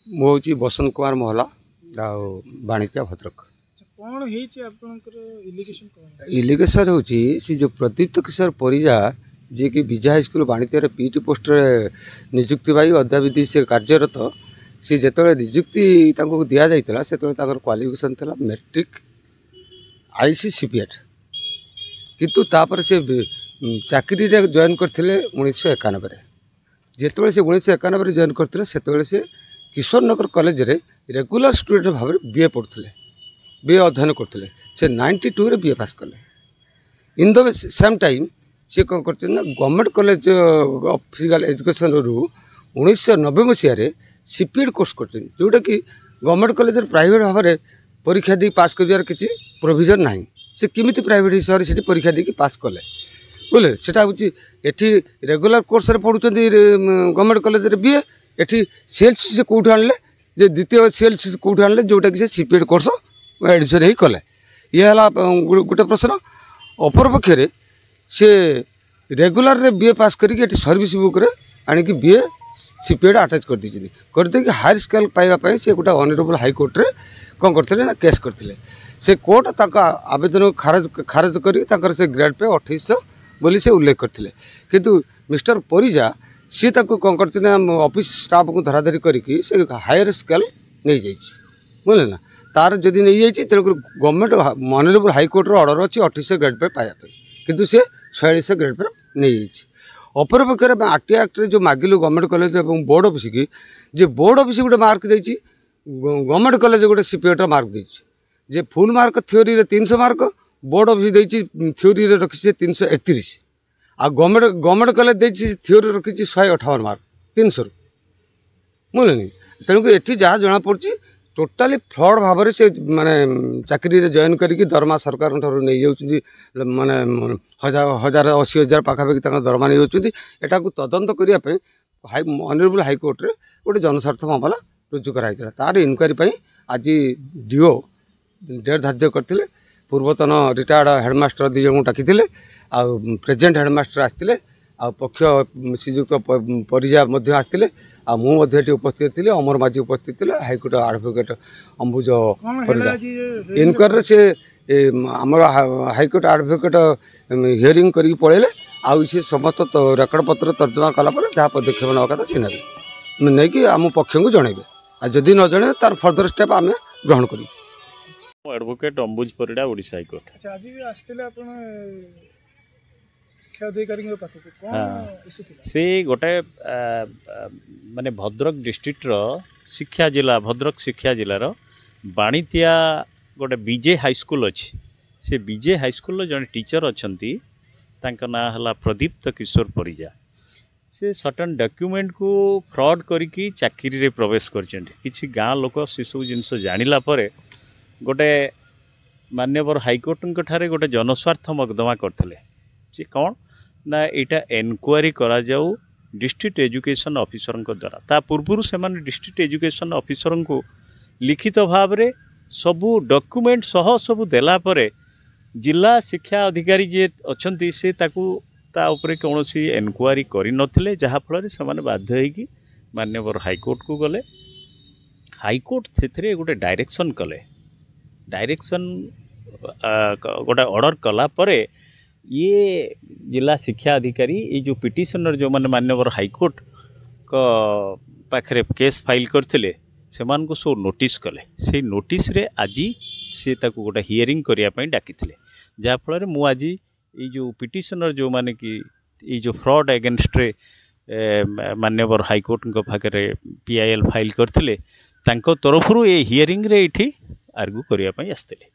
ମୁଁ ହେଉଛି ବସନ୍ତ କୁମାର ମହଲା ଆଉ ବାଣିଜ୍ୟ ଭଦ୍ରକ। कौन इलिगेशन होची सी जो प्रदीप्त किशोर परिजा जी कि विजय हाईस्कल बाणिज्य पीटी पोस्ट निजुक्ति पाई अद्याविधि से कार्यरत सी जिते निजुक्ति दि जाता से क्वालिफिकेशन था मैट्रिक आईसी सीपीएट किंतु तापर से चाकरी जॉइन करते 1991 जिते से 1991 जॉइन करते से किशोर नगर कॉलेज रे रेगुलर स्टूडेंट भाव बीए पढ़ुले बीए अध्ययन करते से 92 रे बीए पास कले। इन द सेम टाइम सी कौन करते government college of physical education रु 1990 मसीह सीपीएड कोर्स करते जोटा कि गवर्नमेंट कॉलेज प्राइवेट भाव में परीक्षा दी पास कर किसी प्रोविजन ना से किमिति प्राइवेट हिसाब से परीक्षा दी पास कले बोले सेटा हूँ एटी रेगुलर कोर्स पढ़ुं गवर्नमेंट कॉलेज बीए एटी सीएलसी से कौट आने जे द्वितीय सीएलसी से कौट आने जोटा कि सीपीएड कोर्स एडमिशन ही कले। ये गोटे प्रश्न अपर पक्षे सी रेगुलर रे बीए पास करके सर्विस बुक रे आणिक बीए सीपीएड अटैच कर दी करदे हायर स्केल पाइबापी से गोटे ऑनरेबल हाईकोर्ट रे कौन करते ना केस करते से कोर्ट आवेदन खारज कर से ग्रेड पे 2800 बोली से उल्लेख करते किंतु मिस्टर परिजा सी कौन करते ऑफिस स्टाफ को धराधरी करके से हायर स्केल नहीं जाइए बुझे ना तार जदि नहीं जाइए तेणुक गवर्नमेंट ऑनरेबल हाईकोर्ट ऑर्डर अच्छी 2800 ग्रेड पे पाइबा किंतु सी 4600 ग्रेड पर नहीं जाइए। अपर पक्षर आरटीआई एक्ट जो मागिलु गवर्नमेंट कॉलेज और बोर्ड ऑफिस की जे बोर्ड ऑफिस गोटे मार्क देती गवर्नमेंट कॉलेज गोटे सीपीएट मार्क देती full mark theory 300 mark board office देती थ्योरी रखी 331 आ गवर्नमेंट कॉलेज देती थ्योरी रखी 158 मार्क 300 बुझे तेणुक ये जहाँ जना पड़ी टोटाली फ्रड भाव से माने चाकरी जॉइन करके दरमा सरकार नहीं जाऊँगी माने 1080,000 पाखापाखि दरमा नहीं जाऊँगी एटा को तदंत करने ऑनरेबल हाईकोर्ट रे गोटे जनस्वार्थ मामला रुजु कराई तार इनक्वारी आज डीओ डेट धार्य करते पूर्वतन रिटायर्ड हेडमास्टर 2 जन डाकी प्रेजेंट हेडमास्टर आसते आ पक्ष श्रीजुक्त परिजा आसते आ मुझे उपस्थित थी अमर माझी उपस्थित थे हाईकोर्ट एडवोकेट अंबुज इनक्वारी से आमर हाईकोर्ट एडवोकेट हियरिंग करके पड़े आउ सी समस्त रेकर्ड पत्र तर्जमा कलापर जहाँ पदक्षेप ना कथा से नहीं कि आम पक्ष को जनइबे आ जदि न जन तार फर्दर स्टेप आम ग्रहण करी। एडवोकेट अंबुज परिडा ओडिशा हाईकोर्ट। अच्छा आज भी आस्ते आपण शिक्षा अधिकारी के पाख को कोन इशू थिला से गोटे माने भद्रक डिस्ट्रिक्ट रो शिक्षा जिला भद्रक शिक्षा जिला रो बाणितिया गोटे विजय हाई स्कूल अच्छी से विजय हाई स्कूल रो जने टीचर अछंती तांका ना हला प्रदीप्त किशोर परिजा से सर्टन डॉक्यूमेंट को फ्रॉड करके चाकरी रे प्रवेश करछंती किछि गाँ लोक से सब जिनस जानिला परे गोटे मान्यवर हाईकोर्ट ठारे गोटे जनस्वार्थ मकदमा करथिले जे कौन ना एटा एनक्वारी करा जाऊ डिस्ट्रिक्ट एजुकेशन ऑफिसर द्वारा ता पूर्व से डिस्ट्रिक्ट एजुकेशन ऑफिसर को लिखित भाव में सबू डॉक्यूमेंट सह सबू देला परे जिला शिक्षा अधिकारी जे अच्छी से ताकू ता उपरे कौन सी एनक्वारी करि नथिले जहा फल से बाध्य होगी मान्यवर हाईकोर्ट को गले हाईकोर्ट से गोटे डायरेक्शन कले डायरेक्शन गोटे ऑर्डर कला परे ये जिला शिक्षा अधिकारी ये जो पिटिशनर जो माने मान्यवर हाईकोर्ट को पाखरे केस फाइल करथिले सेमान को सो नोटिस कले से नोटिस रे आज से ताको गोटे हियरिंग करिया पई डाकिथिले जहा फल मु आज ये जो पिटिशनर जो माने कि ये जो फ्रॉड अगेंस्ट रे मान्यवर हाईकोर्ट को पाखरे पीआईएल फाइल करथिले तांको तरफरु ये हियरिंग रे इठी आर्गु करिया पई आस्थिले।